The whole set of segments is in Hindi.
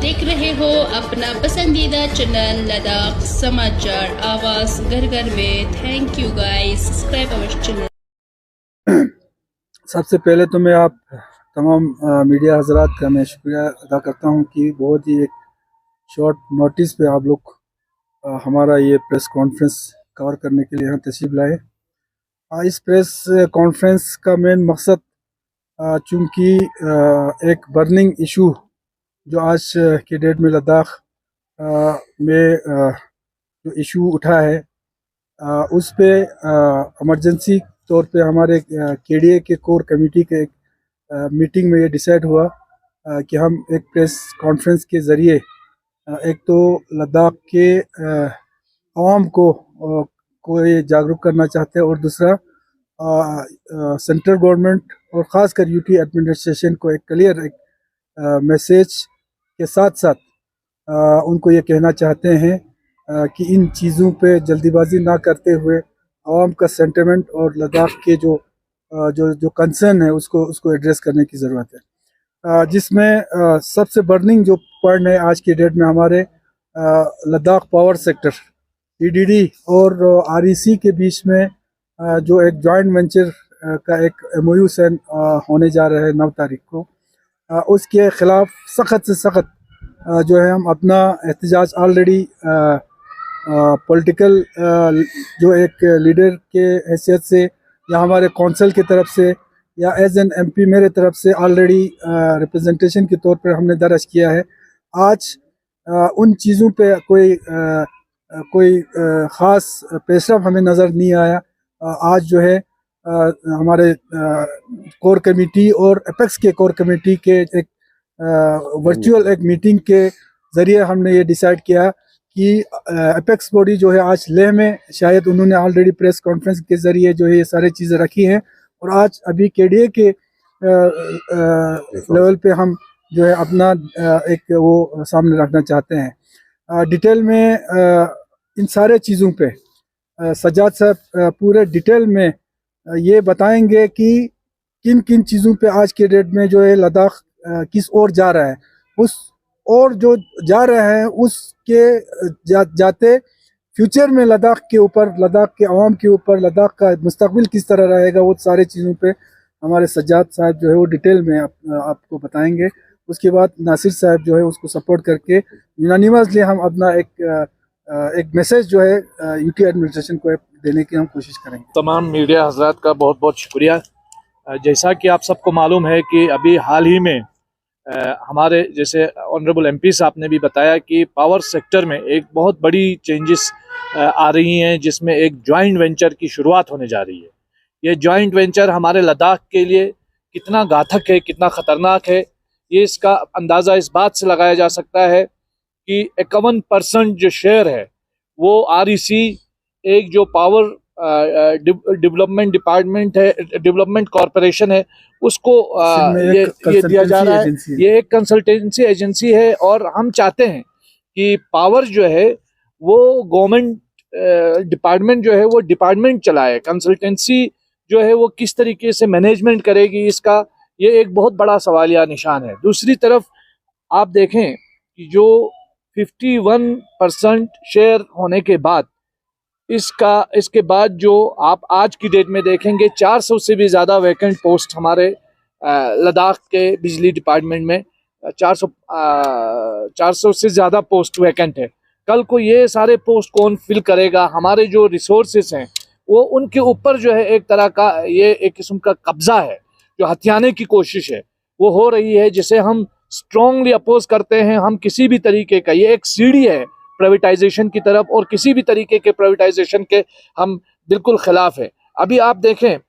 देख रहे हो अपना पसंदीदा चैनल लद्दाख समाचार आवाज़ घर घर में। Thank you guys, subscribe our channel. सबसे पहले तो मैं आप तमाम मीडिया हजरात का मैं शुक्रिया अदा करता हूं कि बहुत ही एक शॉर्ट नोटिस पे आप लोग हमारा ये प्रेस कॉन्फ्रेंस कवर करने के लिए यहाँ तशरीफ़ लाए। इस प्रेस कॉन्फ्रेंस का मेन मकसद चूँकि एक बर्निंग इशू जो आज की डेट में लद्दाख में जो इशू उठा है उस पे इमरजेंसी तौर पे हमारे केडीए के कोर कमेटी के एक मीटिंग में ये डिसाइड हुआ कि हम एक प्रेस कॉन्फ्रेंस के ज़रिए एक तो लद्दाख के आवाम को ये जागरूक करना चाहते हैं और दूसरा सेंट्रल गवर्नमेंट और ख़ासकर यूटी एडमिनिस्ट्रेशन को एक क्लियर एक मैसेज के साथ साथ उनको ये कहना चाहते हैं कि इन चीज़ों पे जल्दीबाजी ना करते हुए आवाम का सेंटिमेंट और लद्दाख के जो जो जो कंसर्न है उसको एड्रेस करने की ज़रूरत है, जिसमें सबसे बर्निंग जो पॉइंट है आज की डेट में हमारे लद्दाख पावर सेक्टर पीडीडी और आरईसी के बीच में जो एक जॉइंट वेंचर का एक एमओयू साइन होने जा रहा है 9 तारीख को, उसके ख़िलाफ़ सख्त से सख्त जो है हम अपना एहतजाज ऑलरेडी पॉलिटिकल जो एक लीडर के हैसियत से या हमारे कौंसल की तरफ से या एज एन एमपी मेरे तरफ से ऑलरेडी रिप्रेजेंटेशन के तौर पर हमने दर्ज किया है। आज उन चीज़ों पे कोई ख़ास पेशरफ हमें नज़र नहीं आया। आज जो है हमारे कोर कमेटी और एपेक्स के कोर कमेटी के एक वर्चुअल एक मीटिंग के ज़रिए हमने ये डिसाइड किया कि एपेक्स बॉडी जो है आज लेह में, शायद उन्होंने ऑलरेडी प्रेस कॉन्फ्रेंस के ज़रिए जो है ये सारी चीज़ें रखी हैं और आज अभी केडीए के लेवल पे हम जो है अपना एक वो सामने रखना चाहते हैं। डिटेल में इन सारे चीज़ों पे सज्जाद साहब पूरे डिटेल में ये बताएंगे कि किन किन चीज़ों पे आज के डेट में जो है लद्दाख किस ओर जा रहा है, उस और जो जा रहा है उसके जाते फ्यूचर में लद्दाख के ऊपर, लद्दाख के अवाम के ऊपर लद्दाख का मुस्तकबिल किस तरह रहेगा, वो सारे चीज़ों पे हमारे सज्जाद साहब जो है वो डिटेल में आपको बताएंगे। उसके बाद नासिर साहब जो है उसको सपोर्ट करके यूनानिमसली हम अपना एक मैसेज जो है यूटी एडमिनिस्ट्रेशन को देने की हम कोशिश करेंगे। तमाम मीडिया हजरात का बहुत बहुत शुक्रिया। जैसा कि आप सबको मालूम है कि अभी हाल ही में हमारे जैसे ऑनरेबल एमपी साहब ने भी बताया कि पावर सेक्टर में एक बहुत बड़ी चेंजेस आ रही हैं, जिसमें एक जॉइंट वेंचर की शुरुआत होने जा रही है। ये जॉइंट वेंचर हमारे लद्दाख के लिए कितना घातक है, कितना ख़तरनाक है, ये इसका अंदाज़ा इस बात से लगाया जा सकता है कि 51% जो शेयर है वो आरईसी एक जो पावर डेवलपमेंट डिपार्टमेंट है, डेवलपमेंट कॉरपोरेशन है, उसको ये दिया जा रहा है। ये एक कंसल्टेंसी एजेंसी है और हम चाहते हैं कि पावर जो है वो गवर्नमेंट डिपार्टमेंट जो है वो डिपार्टमेंट चलाए, कंसल्टेंसी जो है वो किस तरीके से मैनेजमेंट करेगी, इसका ये एक बहुत बड़ा सवालिया निशान है। दूसरी तरफ आप देखें कि जो 51% शेयर होने के बाद इसके बाद जो आप आज की डेट में देखेंगे 400 से भी ज़्यादा वैकेंट पोस्ट हमारे लद्दाख के बिजली डिपार्टमेंट में 400 से ज़्यादा पोस्ट वैकेंट है। कल को ये सारे पोस्ट कौन फिल करेगा? हमारे जो रिसोर्सेस हैं वो उनके ऊपर जो है एक तरह का ये एक किस्म का कब्जा है, जो हथियाने की कोशिश है वो हो रही है, जिसे हम स्ट्रांगली अपोज करते हैं। हम किसी भी तरीके का, ये एक सीढ़ी है प्राइवेटाइजेशन की तरफ और किसी भी तरीके के प्राइवेटाइजेशन के हम बिल्कुल खिलाफ है। अभी आप देखें,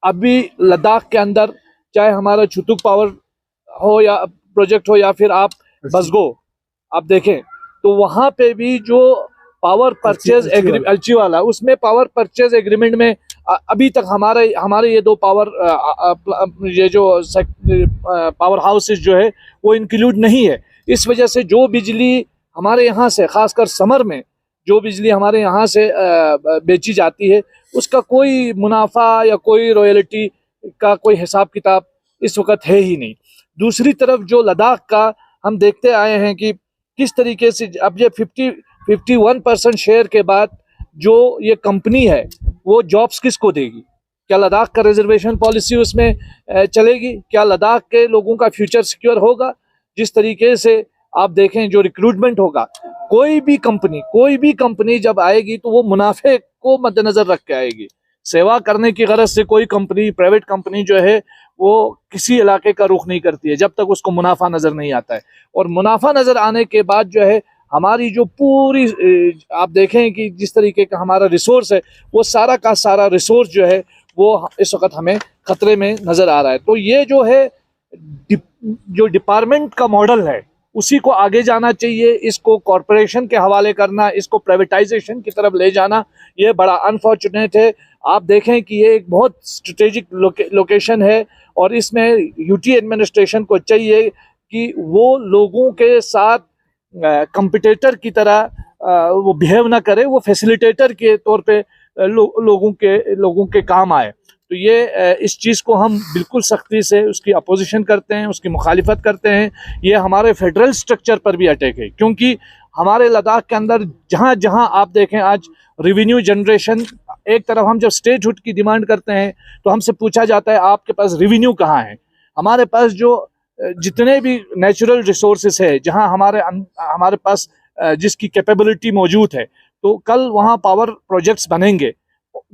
अभी लद्दाख के अंदर चाहे हमारा छुतुक पावर हो या प्रोजेक्ट हो या फिर आप बसगो आप देखें तो वहाँ पे भी जो पावर परचेज एग्रीमेंट अलची वाला, उसमें पावर परचेज एग्रीमेंट में अभी तक हमारे ये दो पावर ये जो पावर हाउसेज जो है वो इंक्लूड नहीं है। इस वजह से जो बिजली हमारे यहाँ से, खासकर समर में जो बिजली हमारे यहाँ से बेची जाती है, उसका कोई मुनाफा या कोई रॉयल्टी का कोई हिसाब किताब इस वक्त है ही नहीं। दूसरी तरफ जो लद्दाख का हम देखते आए हैं कि किस तरीके से अब ये 51% शेयर के बाद जो ये कंपनी है वो जॉब्स किसको देगी? क्या लद्दाख का रिजर्वेशन पॉलिसी उसमें चलेगी? क्या लद्दाख के लोगों का फ्यूचर सिक्योर होगा? जिस तरीके से आप देखें जो रिक्रूटमेंट होगा, कोई भी कंपनी जब आएगी तो वो मुनाफे को मद्देनजर रख के आएगी। सेवा करने की गरज से कोई कंपनी, प्राइवेट कंपनी जो है वो किसी इलाके का रुख नहीं करती है जब तक उसको मुनाफा नजर नहीं आता है। और मुनाफा नजर आने के बाद जो है हमारी जो पूरी आप देखें कि जिस तरीके का हमारा रिसोर्स है वो सारा का सारा रिसोर्स जो है वो इस वक्त हमें खतरे में नजर आ रहा है। तो ये जो है जो डिपार्टमेंट का मॉडल है उसी को आगे जाना चाहिए। इसको कॉरपोरेशन के हवाले करना, इसको प्राइवेटाइजेशन की तरफ ले जाना, ये बड़ा अनफॉर्चुनेट है। आप देखें कि ये एक बहुत स्ट्रेटेजिक लोकेशन है और इसमें यूटी एडमिनिस्ट्रेशन को चाहिए कि वो लोगों के साथ कंपिटिटर की तरह वो बिहेव ना करे, वो फैसिलिटेटर के तौर पे लोगों के काम आए। तो ये इस चीज़ को हम बिल्कुल सख्ती से उसकी अपोजिशन करते हैं, उसकी मुखालिफत करते हैं। ये हमारे फेडरल स्ट्रक्चर पर भी अटैक है, क्योंकि हमारे लद्दाख के अंदर जहाँ जहाँ आप देखें आज रेवेन्यू जनरेशन, एक तरफ हम जब स्टेटहुड की डिमांड करते हैं तो हमसे पूछा जाता है आपके पास रेवेन्यू कहाँ है? हमारे पास जो जितने भी नेचुरल रिसोर्सेस है, जहाँ हमारे पास जिसकी कैपेबिलिटी मौजूद है, तो कल वहाँ पावर प्रोजेक्ट्स बनेंगे,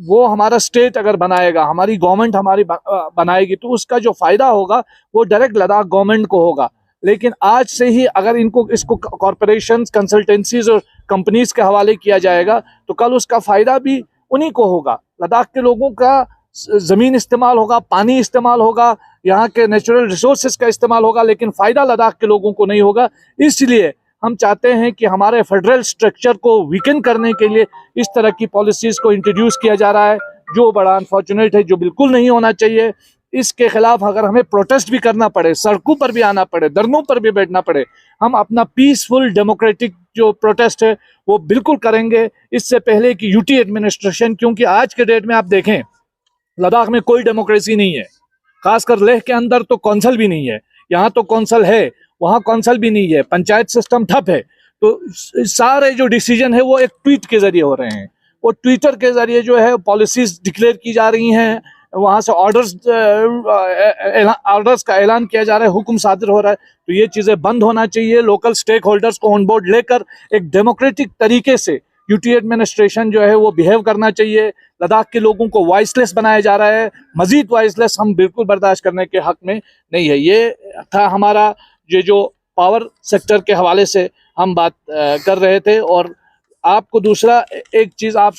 वो हमारा स्टेट अगर बनाएगा, हमारी गवर्नमेंट हमारी बनाएगी, तो उसका जो फायदा होगा वो डायरेक्ट लद्दाख गवर्नमेंट को होगा। लेकिन आज से ही अगर इसको कॉरपोरेशंस, कंसल्टेंसीज और कंपनीज के हवाले किया जाएगा तो कल उसका फायदा भी उन्हीं को होगा। लद्दाख के लोगों का ज़मीन इस्तेमाल होगा, पानी इस्तेमाल होगा, यहाँ के नेचुरल रिसोर्सेज का इस्तेमाल होगा, लेकिन फ़ायदा लद्दाख के लोगों को नहीं होगा। इसलिए हम चाहते हैं कि हमारे फेडरल स्ट्रक्चर को वीकन करने के लिए इस तरह की पॉलिसीज़ को इंट्रोड्यूस किया जा रहा है, जो बड़ा अनफॉर्चुनेट है, जो बिल्कुल नहीं होना चाहिए। इसके खिलाफ अगर हमें प्रोटेस्ट भी करना पड़े, सड़कों पर भी आना पड़े, धरनों पर भी बैठना पड़े, हम अपना पीसफुल डेमोक्रेटिक जो प्रोटेस्ट है वो बिल्कुल करेंगे, इससे पहले कि यूटी एडमिनिस्ट्रेशन, क्योंकि आज के डेट में आप देखें लद्दाख में कोई डेमोक्रेसी नहीं है, खासकर लेह के अंदर तो कौंसल भी नहीं है। यहाँ तो कौंसल है, वहाँ कौंसल भी नहीं है, पंचायत सिस्टम ठप है। तो सारे जो डिसीजन है वो एक ट्वीट के जरिए हो रहे हैं, वो ट्विटर के जरिए जो है पॉलिसीज डिक्लेयर की जा रही हैं, वहाँ से ऑर्डर्स का ऐलान किया जा रहा है, हुक्म सादिर हो रहा है। तो ये चीज़ें बंद होना चाहिए। लोकल स्टेक होल्डर्स को ऑन बोर्ड लेकर एक डेमोक्रेटिक तरीके से यूटी एडमिनिस्ट्रेशन जो है वो बिहेव करना चाहिए। लद्दाख के लोगों को वॉइसलेस बनाया जा रहा है, मजीद वॉइसलेस हम बिल्कुल बर्दाश्त करने के हक में नहीं है। ये था हमारा ये जो पावर सेक्टर के हवाले से हम बात कर रहे थे। और आपको दूसरा एक चीज़ आप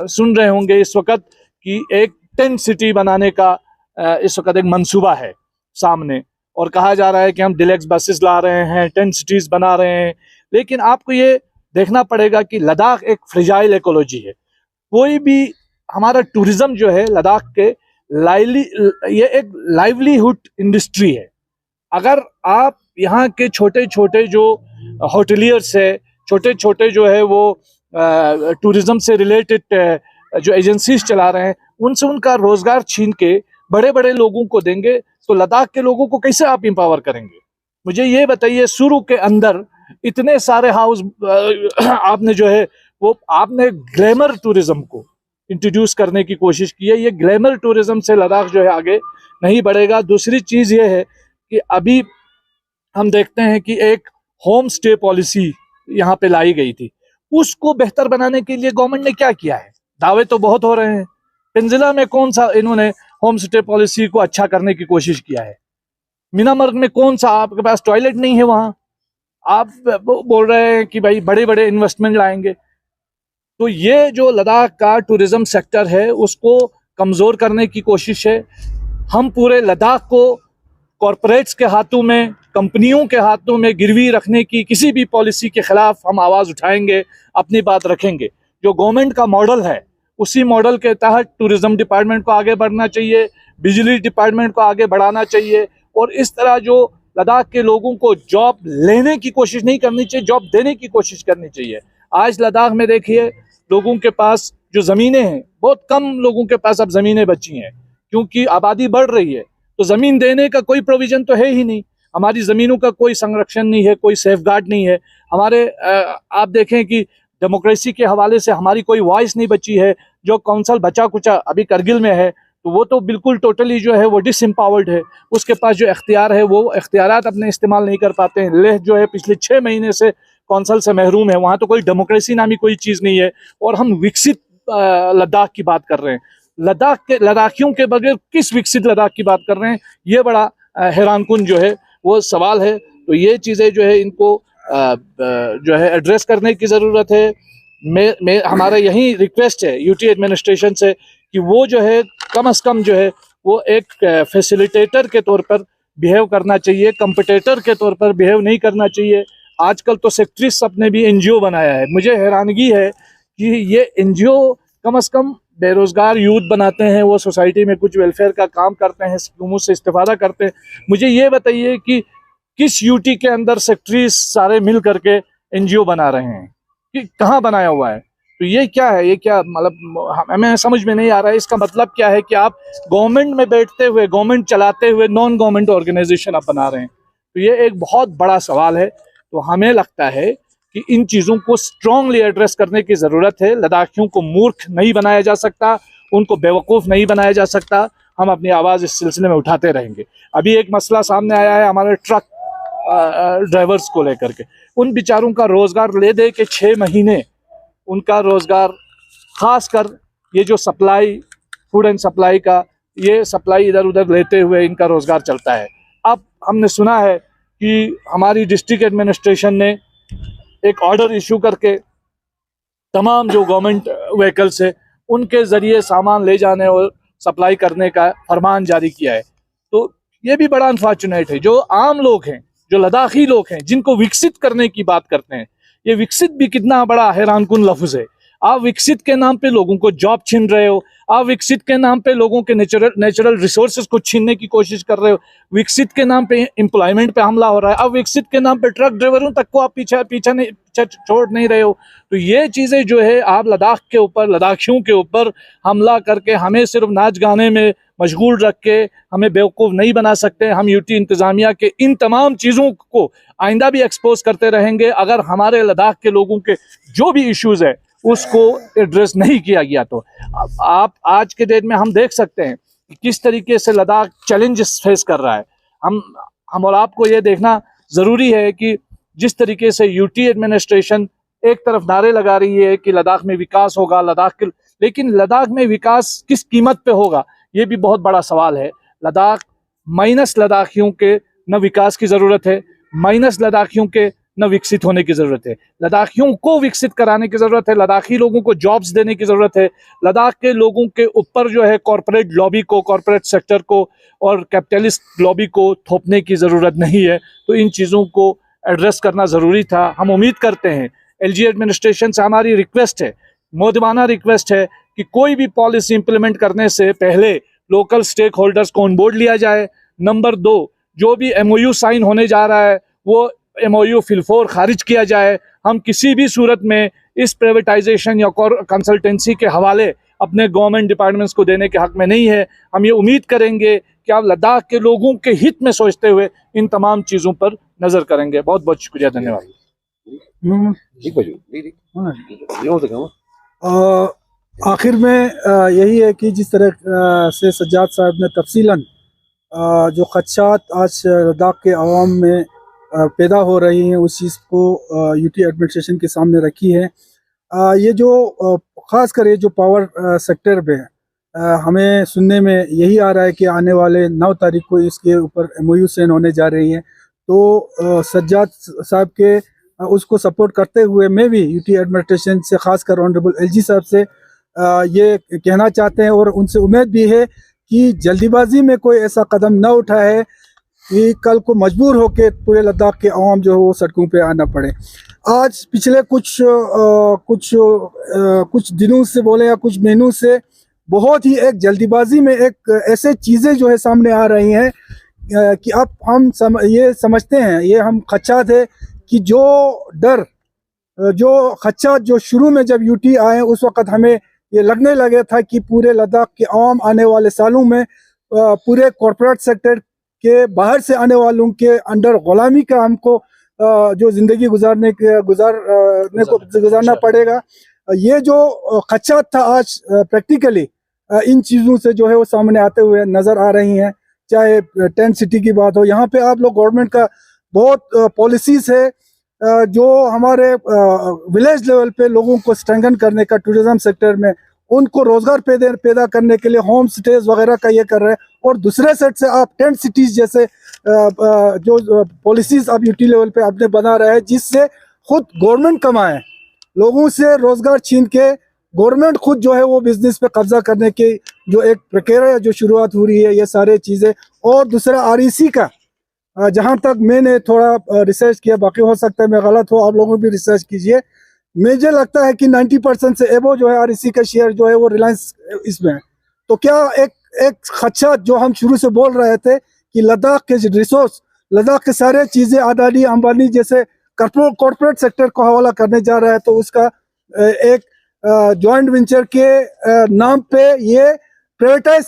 सुन रहे होंगे इस वक्त कि एक 10 सिटी बनाने का इस वक्त एक मंसूबा है सामने, और कहा जा रहा है कि हम डिलेक्स बसेस ला रहे हैं, 10 सिटीज़ बना रहे हैं। लेकिन आपको ये देखना पड़ेगा कि लद्दाख एक फ्रेजाइल इकोलॉजी है। कोई भी हमारा टूरिज्म जो है लद्दाख के ये एक लाइवलीहुड इंडस्ट्री है। अगर आप यहाँ के छोटे छोटे जो होटलियर्स है, छोटे छोटे जो है वो टूरिज्म से रिलेटेड जो एजेंसीज चला रहे हैं, उनसे उनका रोजगार छीन के बड़े बड़े लोगों को देंगे, तो लद्दाख के लोगों को कैसे आप एम्पावर करेंगे? मुझे ये बताइए। शुरू के अंदर इतने सारे हाउस आपने जो है वो आपने ग्लैमर टूरिज्म को इंट्रोड्यूस करने की कोशिश की है। ये ग्लैमर टूरिज्म से लद्दाख जो है आगे नहीं बढ़ेगा। दूसरी चीज़ ये है कि अभी हम देखते हैं कि एक होम स्टे पॉलिसी यहाँ पे लाई गई थी, उसको बेहतर बनाने के लिए गवर्नमेंट ने क्या किया है? दावे तो बहुत हो रहे हैं। पेंजिला में कौन सा इन्होंने होम स्टे पॉलिसी को अच्छा करने की कोशिश किया है? मीनामर्ग में कौन सा आपके पास टॉयलेट नहीं है? वहाँ आप बोल रहे हैं कि भाई बड़े बड़े इन्वेस्टमेंट लाएंगे। तो ये जो लद्दाख का टूरिज्म सेक्टर है उसको कमज़ोर करने की कोशिश है। हम पूरे लद्दाख को कॉरपोरेट्स के हाथों में, कंपनियों के हाथों में गिरवी रखने की किसी भी पॉलिसी के खिलाफ हम आवाज़ उठाएंगे, अपनी बात रखेंगे। जो गवर्नमेंट का मॉडल है उसी मॉडल के तहत टूरिज्म डिपार्टमेंट को आगे बढ़ना चाहिए, बिजली डिपार्टमेंट को आगे बढ़ाना चाहिए, और इस तरह जो लद्दाख के लोगों को जॉब लेने की कोशिश नहीं करनी चाहिए, जॉब देने की कोशिश करनी चाहिए। आज लद्दाख में देखिए लोगों के पास जो ज़मीनें हैं, बहुत कम लोगों के पास अब ज़मीनें बची हैं, क्योंकि आबादी बढ़ रही है, तो ज़मीन देने का कोई प्रोविज़न तो है ही नहीं। हमारी ज़मीनों का कोई संरक्षण नहीं है, कोई सेफ गार्ड नहीं है। हमारे आप देखें कि डेमोक्रेसी के हवाले से हमारी कोई वॉइस नहीं बची है। जो काउंसिल बचा कुचा अभी करगिल में है, तो वो तो बिल्कुल टोटली जो है वो डिसएम्पावर्ड है। उसके पास जो इख्तियार है वो इख्तियारात अपने इस्तेमाल नहीं कर पाते हैं। लेह जो है पिछले 6 महीने से कौंसल से महरूम है, वहाँ तो कोई डेमोक्रेसी नामी कोई चीज़ नहीं है। और हम विकसित लद्दाख की बात कर रहे हैं। लद्दाखियों के बगैर किस विकसित लद्दाख की बात कर रहे हैं, ये बड़ा हैरानकुन जो है वो सवाल है। तो ये चीज़ें जो है इनको जो है एड्रेस करने की ज़रूरत है। हमारा यही रिक्वेस्ट है यूटी एडमिनिस्ट्रेशन से कि वो जो है कम से कम जो है वो एक फैसिलिटेटर के तौर पर बिहेव करना चाहिए, कंपटीटर के तौर पर बिहेव नहीं करना चाहिए। आजकल तो सेक्रेटरीज अपने भी एनजीओ बनाया है। मुझे हैरानगी है कि ये एनजीओ कम से कम बेरोजगार यूथ बनाते हैं, वो सोसाइटी में कुछ वेलफेयर का काम करते हैं, स्कीमों से इस्तेफादा करते हैं। मुझे ये बताइए कि किस यूटी के अंदर सेक्रेटरीज सारे मिल करके एनजीओ बना रहे हैं, कि कहाँ बनाया हुआ है? तो ये क्या है, ये क्या मतलब हमें समझ में नहीं आ रहा है। इसका मतलब क्या है कि आप गवर्नमेंट में बैठते हुए, गवर्नमेंट चलाते हुए नॉन गवर्नमेंट ऑर्गेनाइजेशन आप बना रहे हैं। तो ये एक बहुत बड़ा सवाल है। तो हमें लगता है कि इन चीज़ों को स्ट्रांगली एड्रेस करने की ज़रूरत है। लद्दाखियों को मूर्ख नहीं बनाया जा सकता, उनको बेवकूफ़ नहीं बनाया जा सकता। हम अपनी आवाज़ इस सिलसिले में उठाते रहेंगे। अभी एक मसला सामने आया है हमारे ट्रक ड्राइवर्स को लेकर के। उन बेचारों का रोज़गार ले दे के 6 महीने उनका रोज़गार, ख़ासकर ये जो सप्लाई, फूड एंड सप्लाई का, ये सप्लाई इधर उधर लेते हुए इनका रोज़गार चलता है। अब हमने सुना है कि हमारी डिस्ट्रिक्ट एडमिनिस्ट्रेशन ने एक ऑर्डर इशू करके तमाम जो गवर्नमेंट व्हीकल्स है उनके ज़रिए सामान ले जाने और सप्लाई करने का फरमान जारी किया है। तो ये भी बड़ा अनफॉर्चुनेट है। जो आम लोग हैं, जो लद्दाखी लोग हैं, जिनको विकसित करने की बात करते हैं, ये विकसित भी कितना बड़ा हैरानकुन लफ्ज़ है। आप विकसित के नाम पे लोगों को जॉब छीन रहे हो, आप विकसित के नाम पे लोगों के नेचुरल रिसोर्सेज को छीनने की कोशिश कर रहे हो, विकसित के नाम पे एम्प्लॉयमेंट पे हमला हो रहा है, अब विकसित के नाम पे ट्रक ड्राइवरों तक को आप पीछे छोड़ नहीं रहे हो। तो ये चीज़ें जो है आप लद्दाख के ऊपर, लद्दाखियों के ऊपर हमला करके हमें सिर्फ नाच गाने में मशगूल रख के हमें बेवकूफ़ नहीं बना सकते। हम यूटी इंतज़ामिया के इन तमाम चीज़ों को आइंदा भी एक्सपोज करते रहेंगे अगर हमारे लद्दाख के लोगों के जो भी इश्यूज़ है उसको एड्रेस नहीं किया गया। तो आप आज के डेट में हम देख सकते हैं कि किस तरीके से लद्दाख चैलेंजेस फेस कर रहा है। हम और आपको ये देखना ज़रूरी है कि जिस तरीके से यूटी एडमिनिस्ट्रेशन एक तरफ नारे लगा रही है कि लद्दाख में विकास होगा, लेकिन लद्दाख में विकास किस कीमत पे होगा, ये भी बहुत बड़ा सवाल है। लद्दाख माइनस लद्दाखियों के न विकास की ज़रूरत है, माइनस लद्दाखियों के न विकसित होने की ज़रूरत है। लद्दाखियों को विकसित कराने की ज़रूरत है, लद्दाखी लोगों को जॉब्स देने की ज़रूरत है। लद्दाख के लोगों के ऊपर जो है कॉरपोरेट लॉबी को, कॉरपोरेट सेक्टर को और कैपिटलिस्ट लॉबी को थोपने की ज़रूरत नहीं है। तो इन चीज़ों को एड्रेस करना ज़रूरी था। हम उम्मीद करते हैं, एलजी एडमिनिस्ट्रेशन से हमारी रिक्वेस्ट है, मोदबाना रिक्वेस्ट है कि कोई भी पॉलिसी इंप्लीमेंट करने से पहले लोकल स्टेक होल्डर्स को ऑन बोर्ड लिया जाए। नंबर 2, जो भी एमओयू साइन होने जा रहा है वो एमओयू फिलफोर खारिज किया जाए। हम किसी भी सूरत में इस प्राइवेटाइजेशन या कंसल्टेंसी के हवाले अपने गवर्नमेंट डिपार्टमेंट्स को देने के हक में नहीं है। हम ये उम्मीद करेंगे कि आप लद्दाख के लोगों के हित में सोचते हुए इन तमाम चीज़ों पर नज़र करेंगे। बहुत बहुत शुक्रिया, धन्यवाद। आखिर में यही है कि जिस तरह से सज्जाद साहब ने तफसीलन जो खदशात आज लद्दाख के अवाम में पैदा हो रही हैं उस चीज़ को यूटी एडमिनिस्ट्रेशन के सामने रखी है। ये जो ख़ास कर ये जो पावर सेक्टर पे हमें सुनने में यही आ रहा है कि आने वाले 9 तारीख को इसके ऊपर एमओयू साइन होने जा रही है। तो सज्जाद साहब के उसको सपोर्ट करते हुए मैं भी यूटी एडमिनिस्ट्रेशन से ख़ासकर ऑनरेबल एलजी साहब से ये कहना चाहते हैं और उनसे उम्मीद भी है कि जल्दीबाजी में कोई ऐसा कदम न उठाए कि कल को मजबूर होकर पूरे लद्दाख के अवाम जो है वो सड़कों पे आना पड़े। आज पिछले कुछ दिनों से बोले या कुछ महीनों से बहुत ही एक जल्दीबाजी में एक ऐसे चीज़ें जो है सामने आ रही हैं कि अब हम ये समझते हैं, ये हम खदशात है कि जो खदशात जो शुरू में जब यूटी आए उस वक़्त हमें ये लगने लगे था कि पूरे लद्दाख के अवाम आने वाले सालों में पूरे कॉरपोरेट सेक्टर कि बाहर से आने वालों के अंडर गुलामी का हमको जो ज़िंदगी गुजारना पड़ेगा। ये जो खदशात था आज प्रैक्टिकली इन चीज़ों से जो है वो सामने आते हुए नज़र आ रही हैं। चाहे टेंट सिटी की बात हो, यहाँ पे आप लोग गवर्नमेंट का बहुत पॉलिसीज़ है जो हमारे विलेज लेवल पे लोगों को स्ट्रेंथन करने का, टूरिज्म सेक्टर में उनको रोज़गार पैदा करने के लिए होम स्टेज वगैरह का ये कर रहे हैं। और दूसरे सेट से आप टेंट सिटीज़ जैसे जो पॉलिसीज़ आप यूटी लेवल पे आपने बना रहे हैं, जिससे खुद गवर्नमेंट कमाए, लोगों से रोज़गार छीन के गवर्नमेंट खुद जो है वो बिज़नेस पे कब्जा करने की जो एक प्रक्रिया जो शुरुआत हो रही है, ये सारे चीज़ें। और दूसरा आरईसी का, जहाँ तक मैंने थोड़ा रिसर्च किया, बाकी हो सकता है मैं गलत हो, आप लोगों भी रिसर्च कीजिए, मुझे लगता है कि 90% से एबो जो है आरईसी का शेयर जो है वो रिलायंस इसमें है। तो क्या एक खदशा जो हम शुरू से बोल रहे थे कि लद्दाख के रिसोर्स, लद्दाख के सारे चीज़ें अदानी अंबानी जैसे कॉर्पोरेट सेक्टर को हवाला करने जा रहा है, तो उसका एक जॉइंट वेंचर के नाम पे ये प्राइवेटाइज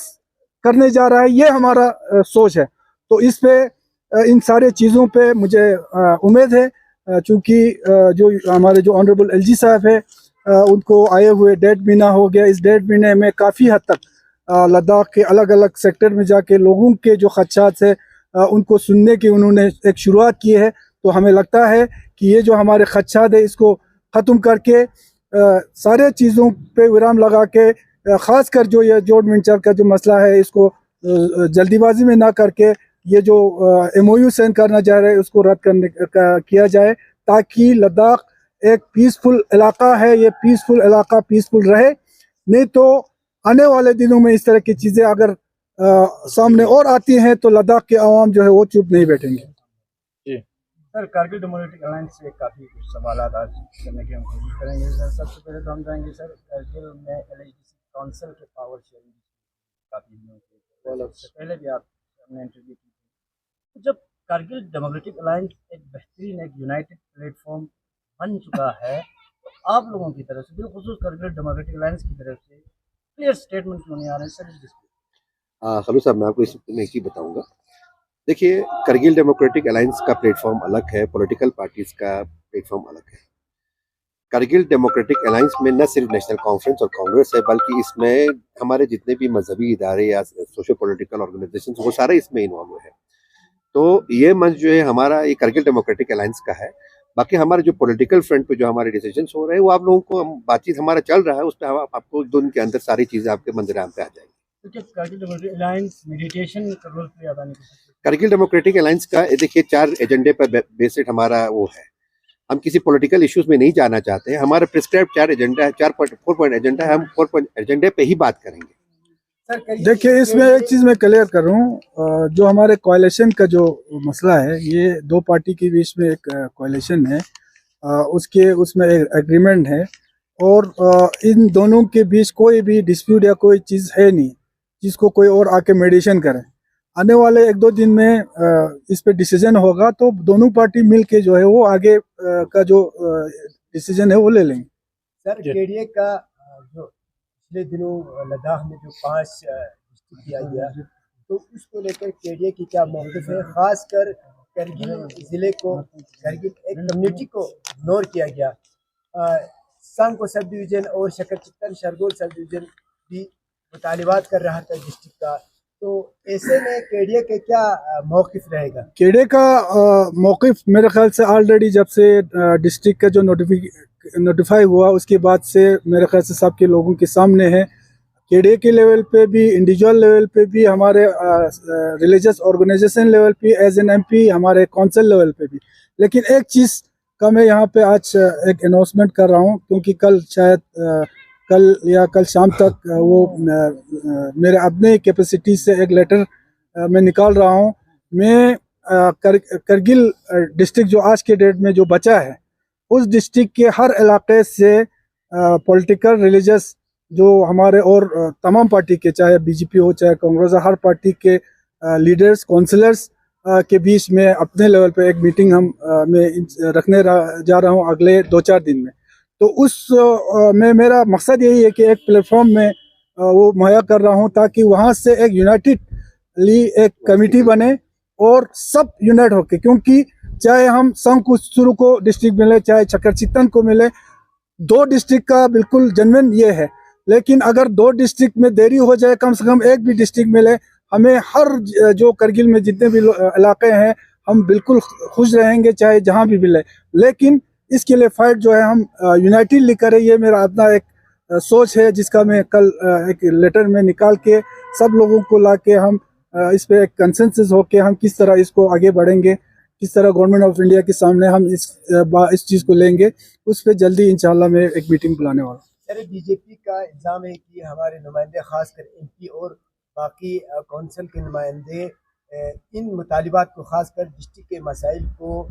करने जा रहा है, ये हमारा सोच है। तो इस पे इन सारे चीज़ों पे मुझे उम्मीद है, चूँकि जो हमारे जो ऑनरेबल एलजी साहब है उनको आए हुए 1.5 महीना हो गया। इस 1.5 महीने में काफ़ी हद तक लद्दाख के अलग अलग सेक्टर में जाके लोगों के जो खदशात है उनको सुनने की उन्होंने एक शुरुआत की है। तो हमें लगता है कि ये जो हमारे खदशात है इसको ख़त्म करके सारे चीज़ों पे विराम लगा के, ख़ास कर जो ये जॉइंट वेंचर का जो मसला है इसको जल्दीबाजी में ना करके ये जो MOU साइन करना चाह रहे हैं उसको रद्द करने का किया जाए, ताकि लद्दाख एक पीसफुल इलाका है, ये पीसफुल इलाका पीसफुल रहे। नहीं तो आने वाले दिनों में इस तरह की चीज़ें अगर सामने और आती हैं तो लद्दाख के अवाम जो है वो चुप नहीं बैठेंगे। सर, कारगिल डेमोक्रेटिक अलायंस से काफ़ी कुछ सवाल आज करने की हम कोशिश करेंगे। सर, सबसे पहले तो हम जाएंगे सर कारगिल में LHDC काउंसिल के पावर शेयरिंग काफ़ी पहले भी हमने इंटरव्यू की थी। तो जब कारगिल डेमोक्रेटिक अलायंस एक बेहतरीन, एक यूनाइटेड प्लेटफॉर्म बन चुका है, तो आप लोगों की तरफ से, बिलखुसूस कारगिल डेमोक्रेटिक अलायंस की तरफ से क्लियर स्टेटमेंट क्यों नहीं आ रहे सर इस डिस्प्यूट? खबीर साहब, मैं आपको इस में एक चीज़ बताऊंगा। देखिए, कारगिल डेमोक्रेटिक अलायंस का प्लेटफॉर्म अलग है, पॉलिटिकल पार्टीज़ का प्लेटफॉर्म अलग है। कारगिल डेमोक्रेटिक अलायंस में न सिर्फ नेशनल कॉन्फ्रेंस और कांग्रेस है, बल्कि इसमें हमारे जितने भी मजहबी इदारे या सोशो पॉलिटिकल ऑर्गेनाइजेशन वो सारे इसमें इन्वॉल्व है। तो ये मंच जो है हमारा, ये कारगिल डेमोक्रेटिक अलायंस का है। बाकी हमारे जो पॉलिटिकल फ्रंट पे जो हमारे डिसीजंस हो रहे हैं वो आप लोगों को, बातचीत हमारा चल रहा है, उस पर आपको 2 दिन के अंदर सारी चीज़ें आपके मंजराम पे आ जाएंगी। कारगिल डेमोक्रेटिक अलायंस मेडिटेशन का रोल प्ले अदा नहीं कर सकते? कारगिल डेमोक्रेटिक अलायंस का देखिए 4 एजेंडे पर बेस्ड हमारा वो है। हम किसी पॉलिटिकल इश्यूज में नहीं जाना चाहते हैं। हमारा प्रिस्क्राइब 4 एजेंडा है, 4 पॉइंट एजेंडा है। हम 4 पॉइंट एजेंडे पे ही बात करेंगे। देखिए, इसमें एक चीज़ मैं क्लियर कर रहा हूँ, जो हमारे कोalition का जो मसला है, ये 2 पार्टी के बीच में एक कोalition है, उसमें एक एग्रीमेंट है, और इन दोनों के बीच कोई भी डिस्प्यूट या कोई चीज़ है नहीं जिसको कोई और आके मेडिएशन करे। आने वाले 1-2 दिन में इस पे डिसीजन होगा, तो दोनों पार्टी मिल के जो है वो आगे का जो डिसीजन है वो ले लेंगे। सर, केडीए का जो पिछले दिनों लद्दाख में जो 5 डिस्ट्रिक्ट किया गया, तो उसको लेकर केडीए की क्या मौक़िफ़ है? खासकर करगिल ज़िले को, करगिल एक कम्युनिटी को इग्नोर किया गया। सांको सब डिवीज़न और शकरचित्तन शरगोल सब डिवीज़न भी मुतालिबात कर रहा था डिस्ट्रिक्ट का, तो ऐसे में केडीए के क्या मौक़िफ़ रहेगा? केडीए का मौक़िफ़ मेरे ख्याल से ऑलरेडी जब से डिस्ट्रिक्ट का जो नोटिफाई हुआ उसके बाद से मेरे ख्याल से सबके लोगों के सामने है। केडीए के लेवल पे भी, इंडिविजुअल लेवल पे भी, हमारे रिलीजियस ऑर्गेनाइजेशन लेवल पे, एज एन MP, हमारे काउंसिल लेवल पे भी। लेकिन एक चीज़ का मैं यहाँ पे आज एक अनाउंसमेंट कर रहा हूँ, क्योंकि कल शायद कल शाम तक वो मेरे अपने कैपेसिटी से एक लेटर मैं निकाल रहा हूँ। मैं करगिल डिस्ट्रिक्ट जो आज के डेट में जो बचा है, उस डिस्ट्रिक्ट के हर इलाके से पॉलिटिकल, रिलीजियस जो हमारे और तमाम पार्टी के, चाहे BJP हो चाहे कांग्रेस, हर पार्टी के लीडर्स, काउंसलर्स के बीच में अपने लेवल पे एक मीटिंग मैं रखने जा रहा हूँ अगले 2-4 दिन में। तो उस में मेरा मकसद यही है कि एक प्लेटफॉर्म में वो मुहैया कर रहा हूँ, ताकि वहाँ से एक यूनाइटेडली एक कमेटी बने और सब यूनाइट होके, क्योंकि चाहे हम संकुचुरु को डिस्ट्रिक्ट मिले, चाहे चकरचितन को मिले, 2 डिस्ट्रिक्ट का बिल्कुल जेन्युइन ये है। लेकिन अगर 2 डिस्ट्रिक्ट में देरी हो जाए, कम से कम एक भी डिस्ट्रिक्ट मिले, हमें हर जो करगिल में जितने भी इलाके हैं हम बिल्कुल खुश रहेंगे, चाहे जहां भी मिले। लेकिन इसके लिए फाइट जो है हम यूनाइटेडली करें, ये मेरा अपना एक सोच है, जिसका मैं कल एक लेटर में निकाल के सब लोगों को ला के हम इस पे एक कंसेंसस हो के हम किस तरह इसको आगे बढ़ेंगे, किस तरह गवर्नमेंट ऑफ इंडिया के सामने हम इस चीज़ को लेंगे, उस पर जल्दी इंशाल्लाह मैं एक मीटिंग बुलाने वाला हूँ। सर, बीजेपी का इल्ज़ाम है कि हमारे नुमाइंदे खासकर एमपी और बाकी कौंसिल के नुमाइंदे इन मुतालिबात को खासकर डिस्ट्रिक्ट के मसाइल को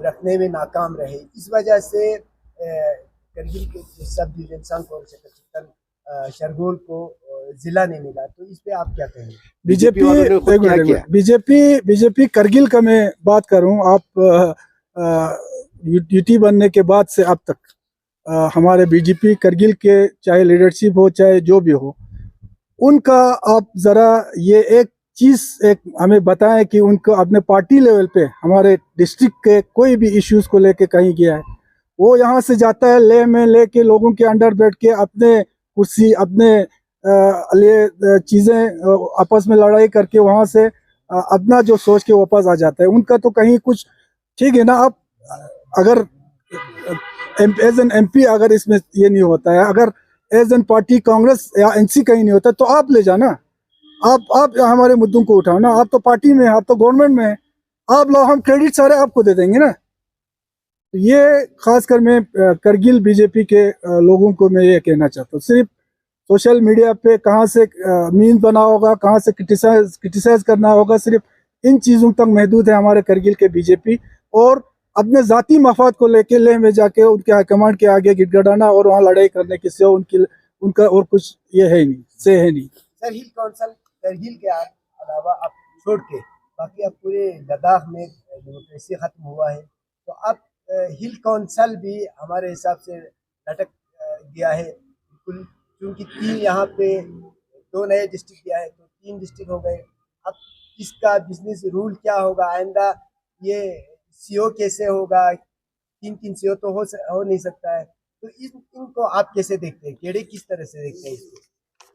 रखने में नाकाम रहे। इस वजह से करगिल के सब डिवीजन संघ और शरगोल को जिला नहीं मिला, तो इस पे आप क्या कहेंगे? बीजेपी करगिल का मैं बात करूं, आप यूटी बनने के बाद से अब तक हमारे बीजेपी करगिल के चाहे लीडरशिप हो चाहे जो भी हो, उनका आप जरा ये एक चीज एक हमें बताएं कि उनको अपने पार्टी लेवल पे हमारे डिस्ट्रिक्ट के कोई भी इश्यूज को लेके कहीं गया है, वो यहाँ से जाता है ले में लेके लोगों के अंडर बैठ के अपने कुर्सी अपने लिए चीजें आपस में लड़ाई करके वहां से अपना जो सोच के वापस आ जाता है। उनका तो कहीं कुछ ठीक है ना। आप अगर एज एन एमपी अगर इसमें ये नहीं होता है, अगर एज एन पार्टी कांग्रेस या एनसी कहीं नहीं होता, तो आप ले जाना, आप हमारे मुद्दों को उठाओ ना। आप तो पार्टी में, आप तो गवर्नमेंट में है, आप लो, हम क्रेडिट सारे आपको दे देंगे ना। ये खासकर मैं करगिल बीजेपी के लोगों को मैं ये कहना चाहता हूँ, सिर्फ सोशल मीडिया पे कहाँ से मीम बना होगा, कहाँ से क्रिटिसाइज करना होगा, सिर्फ इन चीज़ों तक महदूद है हमारे करगिल के बीजेपी। और अपने ज़ाती मफाद को लेके ले में जाके उनके हाईकमांड के आगे गिड़गिड़ाना और वहाँ लड़ाई करने की से उनका और कुछ ये है ही नहीं, से है नहीं। सर, हिल काउंसिल करगिल के अलावा आप छोड़ के बाकी अब पूरे लद्दाख में डेमोक्रेसी खत्म हुआ है, तो अब हिल काउंसिल भी हमारे हिसाब से लटक गया है बिल्कुल, क्योंकि 3 यहाँ पे 2 नए डिस्ट्रिक्ट दिया है, तो 3 डिस्ट्रिक्ट हो गए। अब इसका बिजनेस रूल क्या होगा आइंदा? ये सीओ कैसे होगा? 3 सीओ तो हो नहीं सकता है, तो इनको आप कैसे देखते हैं? केड़े किस तरह से देखते हैं इसको?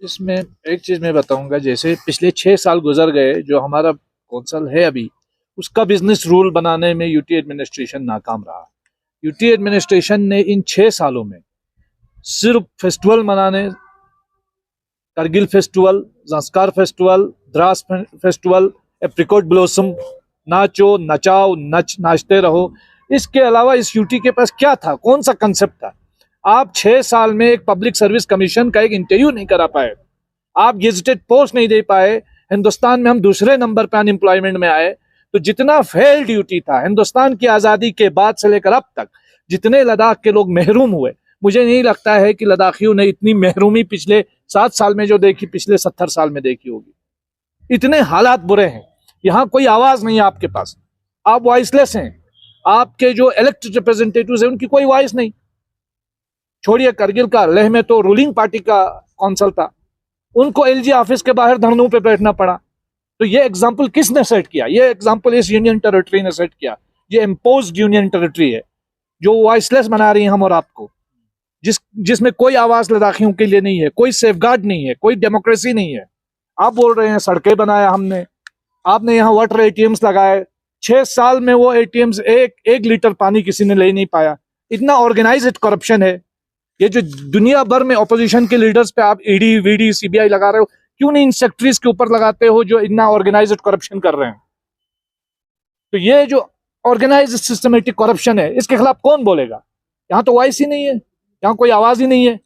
इसमें एक चीज़ मैं बताऊंगा, जैसे पिछले 6 साल गुजर गए, जो हमारा कौंसल है अभी, उसका बिजनेस रूल बनाने में यूटी एडमिनिस्ट्रेशन नाकाम रहा। यूटी एडमिनिस्ट्रेशन ने इन 6 सालों में सिर्फ फेस्टिवल मनाने, Kargil festival, Zanskar festival, Dras festival, apricot blossom, नाचो नचाओ नाचते रहो, इसके अलावा इस यूटी के पास क्या था? कौन सा कंसेप्ट था? आप 6 साल में एक पब्लिक सर्विस कमीशन का एक इंटरव्यू नहीं करा पाए, आप गेजेटेड पोस्ट नहीं दे पाए। हिंदुस्तान में हम दूसरे नंबर पर अनएम्प्लॉयमेंट में आए। तो जितना फेल ड्यूटी था हिंदुस्तान की आज़ादी के बाद से लेकर अब तक, जितने लद्दाख के लोग महरूम हुए, मुझे नहीं लगता है कि लद्दाखियों ने इतनी महरूमी पिछले 7 साल में जो देखी पिछले 70 साल में देखी होगी। इतने हालात बुरे हैं, यहाँ कोई आवाज़ नहीं है आपके पास, आप वॉइसलेस हैं। आपके जो इलेक्टेड रिप्रेजेंटेटिव्स हैं उनकी कोई वॉइस नहीं। छोड़िए करगिल का, लेह में तो रूलिंग पार्टी का कौंसल था, उनको एलजी ऑफिस के बाहर धरनों पे बैठना पड़ा। तो ये एग्जाम्पल किसने सेट किया? ये एग्जाम्पल इस यूनियन टेरिटरी ने सेट किया। ये इम्पोज्ड यूनियन टेरिटरी है जो वॉइसलेस बना रही है हम और आपको, जिसमें कोई आवाज लद्दाखियों के लिए नहीं है, कोई सेफगार्ड नहीं है, कोई डेमोक्रेसी नहीं है। आप बोल रहे हैं सड़कें बनाया हमने, आपने यहाँ वाटर एटीएम्स लगाए, 6 साल में वो एटीएम्स एक लीटर पानी किसी ने ले नहीं पाया। इतना ऑर्गेनाइज्ड करप्शन है। ये जो दुनिया भर में ऑपोजिशन के लीडर्स पे आप ईडी वीडी सीबीआई लगा रहे हो, क्यों नहीं इन सेक्टरीज के ऊपर लगाते हो जो इतना ऑर्गेनाइज्ड करप्शन कर रहे हैं? तो ये जो ऑर्गेनाइज्ड सिस्टमेटिक करप्शन है, इसके खिलाफ कौन बोलेगा? यहाँ तो वॉइस ही नहीं है, यहाँ कोई आवाज ही नहीं है।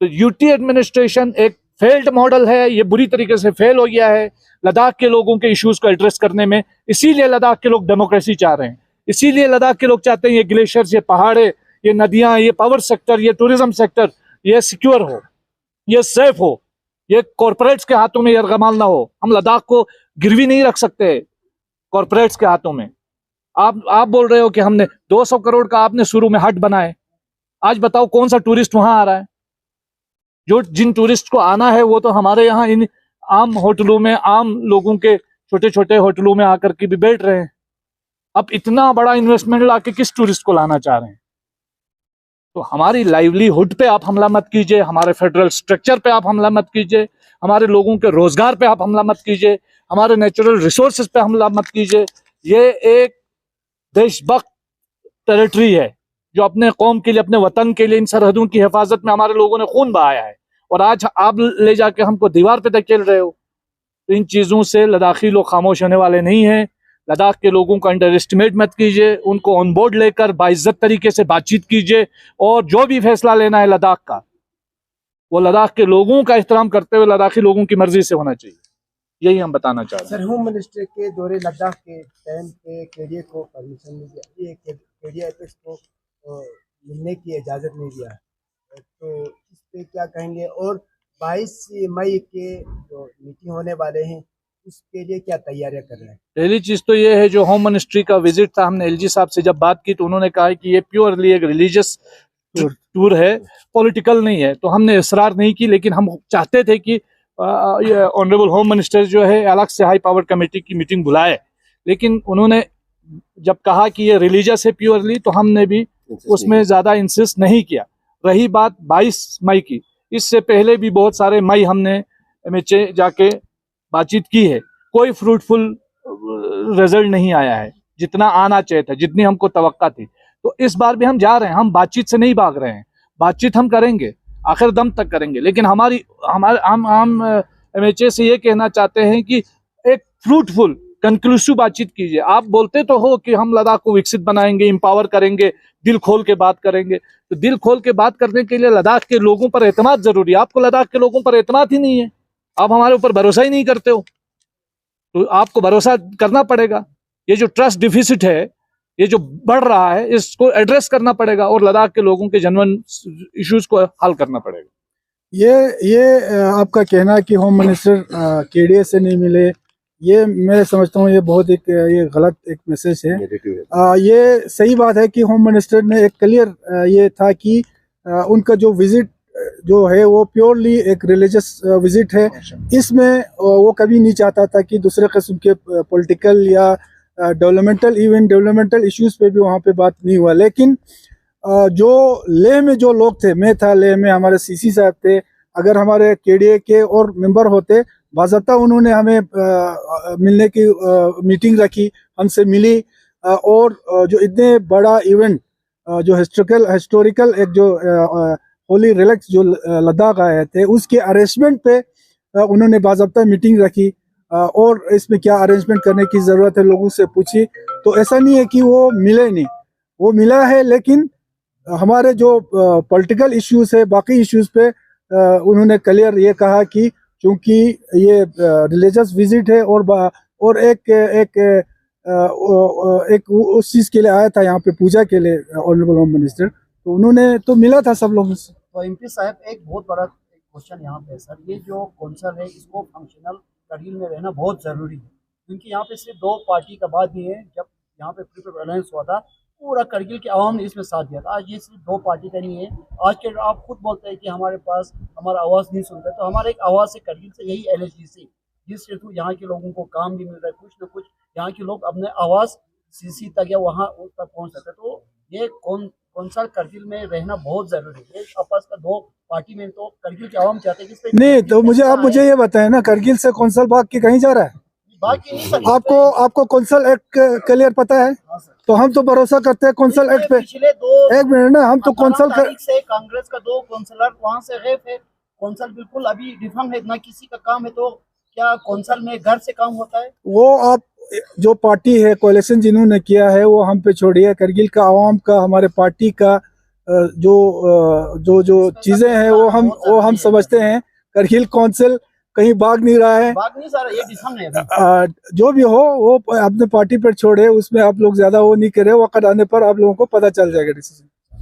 तो यूटी एडमिनिस्ट्रेशन एक फेल्ड मॉडल है, ये बुरी तरीके से फेल हो गया है लद्दाख के लोगों के इश्यूज को एड्रेस करने में। इसीलिए लद्दाख के लोग डेमोक्रेसी चाह रहे हैं, इसीलिए लद्दाख के लोग चाहते हैं ये ग्लेशियर्स, ये पहाड़े, ये नदियां, ये पावर सेक्टर, ये टूरिज्म सेक्टर, ये सिक्योर हो, ये सेफ हो, ये कॉरपोरेट्स के हाथों में यरगमाल ना हो। हम लद्दाख को गिरवी नहीं रख सकते कॉरपोरेट्स के हाथों में। आप बोल रहे हो कि हमने 200 करोड़ का आपने शुरू में हट बनाए, आज बताओ कौन सा टूरिस्ट वहां आ रहा है? जिन टूरिस्ट को आना है वो तो हमारे यहाँ इन आम होटलों में, आम लोगों के छोटे छोटे होटलों में आकर के भी बैठ रहे हैं। अब इतना बड़ा इन्वेस्टमेंट लाके किस टूरिस्ट को लाना चाह रहे हैं? तो हमारी लाइवलीहुड पे आप हमला मत कीजिए, हमारे फेडरल स्ट्रक्चर पे आप हमला मत कीजिए, हमारे लोगों के रोजगार पे आप हमला मत कीजिए, हमारे नेचुरल रिसोर्सेज पे हमला मत कीजिए। ये एक देशभक्त टेरिटरी है जो अपने कौम के लिए, अपने वतन के लिए, इन सरहदों की हिफाजत में हमारे लोगों ने खून बहाया है, और आज आप ले जाके हमको दीवार पे धकेल रहे हो। तो इन चीज़ों से लद्दाखी लोग खामोश होने वाले नहीं हैं। लद्दाख के लोगों को अंडर एस्टिमेट मत कीजिए, उनको ऑन बोर्ड लेकर बाइज्जत तरीके से बातचीत कीजिए, और जो भी फैसला लेना है लद्दाख का, वो लद्दाख के लोगों का एहतराम करते हुए लद्दाखी लोगों की मर्जी से होना चाहिए। यही हम बताना चाह रहे हैं। सर, होम मिनिस्टर के दौरे लद्दाख के टाइम पे केडीए को परमिशन नहीं दिया, ये केडीए एपेक्स को मिलने की इजाज़त नहीं दिया, तो इस पे क्या कहेंगे? और 22 मई के जो मीटिंग होने वाले हैं उसके लिए क्या तैयारियां कर रहे हैं? पहली चीज तो ये है, जो होम मिनिस्ट्री का विजिट था, हमने एलजी साहब से जब बात की तो उन्होंने कहा है कि ये प्योरली एक रिलीजियस टूर है, पॉलिटिकल नहीं है। तो हमने इसरार नहीं की, लेकिन हम चाहते थे कि ये ऑनरेबल होम मिनिस्टर जो है अलग से हाई पावर कमेटी की मीटिंग बुलाए, लेकिन उन्होंने जब कहा कि ये रिलीजियस है प्योरली, तो हमने भी उसमें ज्यादा इंसिस्ट नहीं किया। रही बात 22 मई की, इससे पहले भी बहुत सारे मई हमने एमएचए जाके बातचीत की है, कोई फ्रूटफुल रिजल्ट नहीं आया है जितना आना चाहिए था, जितनी हमको तवक्का थी। तो इस बार भी हम जा रहे हैं, हम बातचीत से नहीं भाग रहे हैं, बातचीत हम करेंगे, आखिर दम तक करेंगे, लेकिन हम एमएचए से ये कहना चाहते हैं कि एक फ्रूटफुल कंक्लूसिव बातचीत कीजिए। आप बोलते तो हो कि हम लद्दाख को विकसित बनाएंगे, एम्पावर करेंगे, दिल खोल के बात करेंगे, तो दिल खोल के बात करने के लिए लद्दाख के लोगों पर एतमाद जरूरी है। आपको लद्दाख के लोगों पर एतमाद ही नहीं है, आप हमारे ऊपर भरोसा ही नहीं करते हो, तो आपको भरोसा करना पड़ेगा। ये जो ट्रस्ट डिफिसिट है, ये जो बढ़ रहा है, इसको एड्रेस करना पड़ेगा और लद्दाख के लोगों के जेन्युइन इश्यूज को हल करना पड़ेगा। ये आपका कहना कि होम मिनिस्टर केडीए से नहीं मिले, ये मैं समझता हूँ ये बहुत ये गलत एक मैसेज है। ये सही बात है कि होम मिनिस्टर ने एक क्लियर ये था कि उनका जो विजिट जो है वो प्योरली एक रिलीजियस विजिट है। इसमें वो कभी नहीं चाहता था कि दूसरे किस्म के पॉलिटिकल या डेवलपमेंटल इश्यूज पे भी वहाँ पे बात नहीं हुआ। लेकिन जो लेह में जो लोग थे, मैं था लेह में, हमारे सीसी साहब थे, अगर हमारे केडीए के और मेंबर होते, बाज़ाब्ता उन्होंने हमें मिलने की मीटिंग रखी, हमसे मिली, और जो इतने बड़ा इवेंट जो हिस्टोरिकल एक जो होली रिलैक्स जो लद्दाख आए थे, उसके अरेंजमेंट पे उन्होंने बाज़ाब्ता मीटिंग रखी, और इसमें क्या अरेंजमेंट करने की ज़रूरत है लोगों से पूछी। तो ऐसा नहीं है कि वो मिले नहीं, वो मिला है, लेकिन हमारे जो पॉलिटिकल इश्यूज है, बाकी इश्यूज पे उन्होंने क्लियर ये कहा कि क्योंकि ये रिलीजियस विजिट है और एक उस चीज़ के लिए आया था यहाँ पे पूजा के लिए ऑनरेबल होम मिनिस्टर, तो उन्होंने तो मिला था सब लोगों से। तो एमपी साहब, एक बहुत बड़ा क्वेश्चन यहाँ पे सर, ये जो कौंसल है इसको फंक्शनल करगिल में रहना बहुत ज़रूरी है, क्योंकि यहाँ पे सिर्फ 2 पार्टी का बात नहीं है। जब यहाँ पे पीपल अलायंस हुआ था, पूरा करगिल के आवाम ने इसमें साथ दिया था। आज ये सिर्फ 2 पार्टी का नहीं है। आज के आप खुद बोलते हैं कि हमारे पास हमारा आवाज़ नहीं सुनता, तो हमारे एक आवाज़ से करगिल से यही LHDC, जिस हेतु यहाँ के लोगों को काम भी मिल रहा है, कुछ न कुछ यहाँ के लोग अपने आवाज़ सीसी तक या वहाँ तक पहुँच सकते हैं। तो ये कौंसल करगिल में रहना बहुत जरूरी है। आपस का 2 पार्टी में तो करगिल के आवाम चाहते हैं कि नहीं, तो मुझे ये बताएं ना, करगिल से कौंसल भाग के कहीं जा रहा है? आपको कौंसल एक्ट क्लियर पता है? तो हम तो भरोसा करते हैं कौंसल एक्ट पे। पिछले 2 एक मिनट ना, हम तो कौंसल से कांग्रेस का 2 कौंसलर वहाँ से गए थे। कौंसल बिल्कुल अभी डिफंग है, ना किसी का काम है, तो क्या कौंसल में घर से काम होता है? वो आप जो पार्टी है, कोalition जिन्होंने किया है, वो हम पे छोड़िए। करगिल का आवाम का, हमारे पार्टी का जो चीजें हैं वो हम समझते हैं। करगिल कौंसिल कहीं भाग नहीं रहा है, ये डिफंग है। जो भी हो वो अपने पार्टी पर छोड़े, उसमें आप लोग ज्यादा वो नहीं करे, वक्त आने पर आप लोगों को पता चल जाएगा डिसीजन।